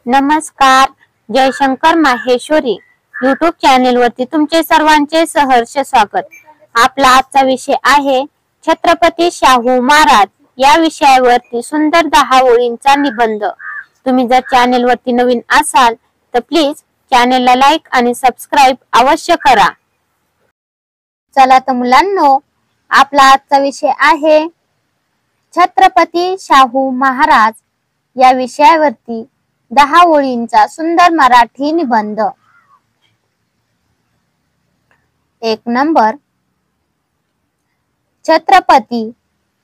नमस्कार. Jaishankar Maheshwari YouTube channel वरती तुमचे सर्वांचे सहर्ष स्वागत. आपला आजचा विषय आहे छत्रपती शाहू महाराज या विषयावरती सुंदर 10 ओळींचा निबंध. तुम्ही जर चॅनेल वरती नवीन असाल तर प्लीज चॅनेलला लाईक आणि सबस्क्राईब अवश्य करा. चला तर मुलांनो, आपला आजचा विषय आहे छत्रपती शाहू महाराज या विषयावरती 10 ओळींचा सुंदर मराठी निबंध. 1 नंबर. छत्रपती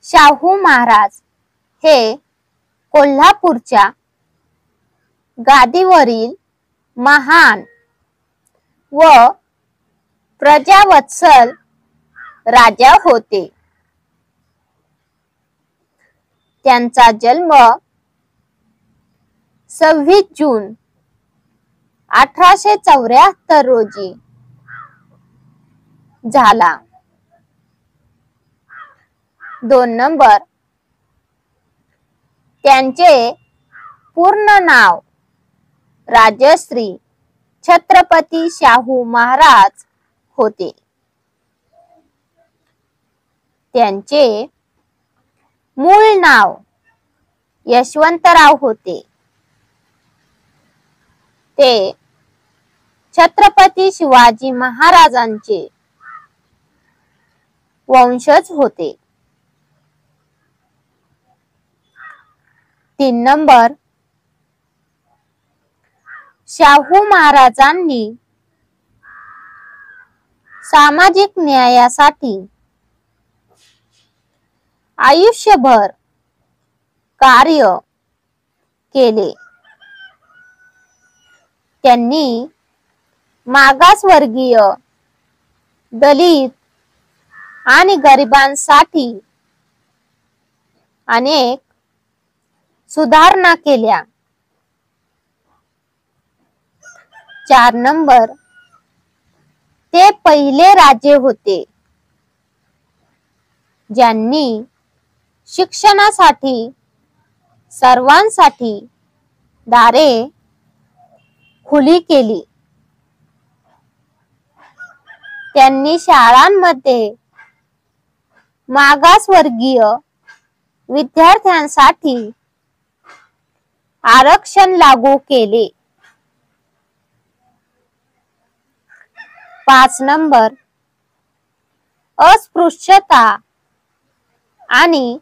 शाहू महाराज हे कोल्हापूरच्या गादीवरील महान व प्रजावत्सल राजा होते. त्यांचा जन्म 26 जून 1874 रोजी झाला. 2 नंबर. त्यांचे पूर्ण नाव राजश्री छत्रपती शाहू महाराज होते. त्यांचे मूळ नाव यशवंतराव होते. ते छत्रपती शिवाजी महाराजांचे वंशज होते. 3 नंबर. शाहू महाराजांनी सामाजिक न्यायासाठी आयुष्यभर कार्य केले. त्यांनी मागासवर्गीय, दलित आणि गरिबांसाठी अनेक सुधारणा केल्या. 4 नंबर. ते पहिले राजे होते ज्यांनी शिक्षणासाठी सर्वांसाठी दारे खुली केली. त्यांनी शाळांमध्ये मागासवर्गीय विद्यार्थ्यांसाठी आरक्षण लागू केले. 5 नंबर. अस्पृश्यता आणि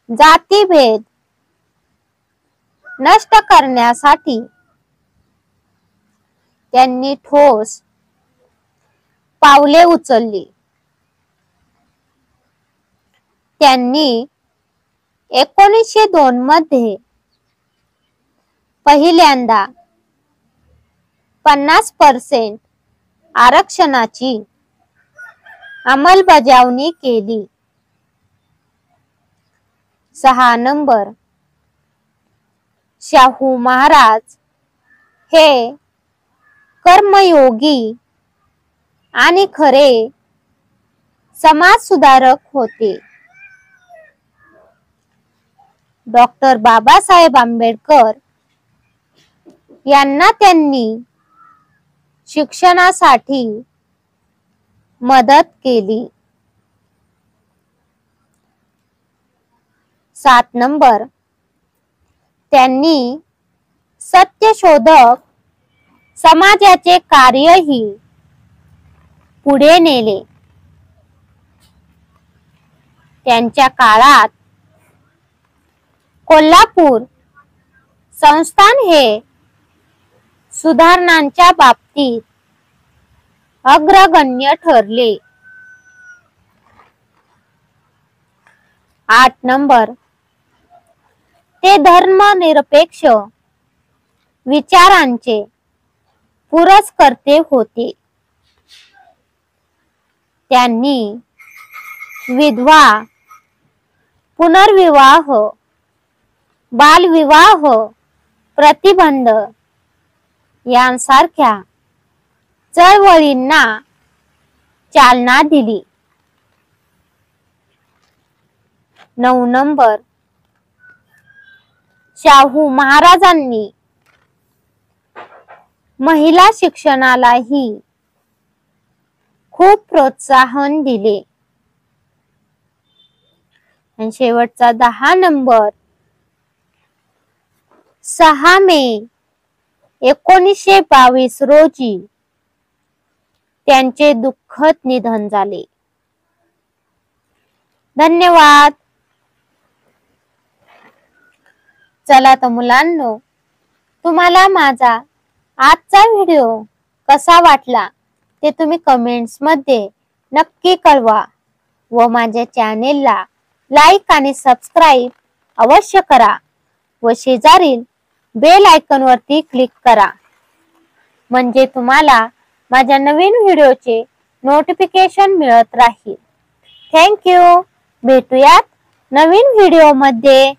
जातीभेद नष्ट करण्यासाठी त्यांनी ठोस पावले उचलली. त्यांनी 1902 मध्ये पहिल्यांदा 50% आरक्षणाची अंमलबजावणी केली. 6 नंबर. शाहू महाराज हे कर्मयोगी आणि खरे समाज सुधारक होते. डॉक्टर बाबासाहेब आंबेडकर यांना त्यांनी शिक्षणासाठी मदत केली. 7 नंबर. त्यांनी सत्यशोधक समाजाचे कार्यही पुढे नेले. त्यांच्या काळात कोल्हापूर संस्थान हे सुधारणांच्या बाबतीत अग्रगण्य ठरले. 8 नंबर. ते धर्मनिरपेक्ष विचारांचे पुरस्कर्ते होते. त्यांनी विधवा, पुनर्विवाह, बालविवाह प्रतिबंध यांसारख्या चळवळींना चालना दिली. 9 नंबर. शाहू महाराजांनी महिला शिक्षणालाही खूप प्रोत्साहन दिले. आणि शेवटचा 10 नंबर 6 मे 1922 रोजी त्यांचे दुःखद निधन झाले. धन्यवाद. चला तर मुलांनो, तुम्हाला माझा आजचा व्हिडिओ कसा वाटला ते तुम्ही कमेंट्स मध्ये नक्की कळवा व माझ्या चॅनेलला लाईक आणि सबस्क्राईब अवश्य करा व शेजारील बेल आयकॉन वरती क्लिक करा, म्हणजे तुम्हाला माझ्या नवीन व्हिडिओचे नोटिफिकेशन मिळत राहील. Thank you. भेटूयात नवीन व्हिडिओ मध्ये.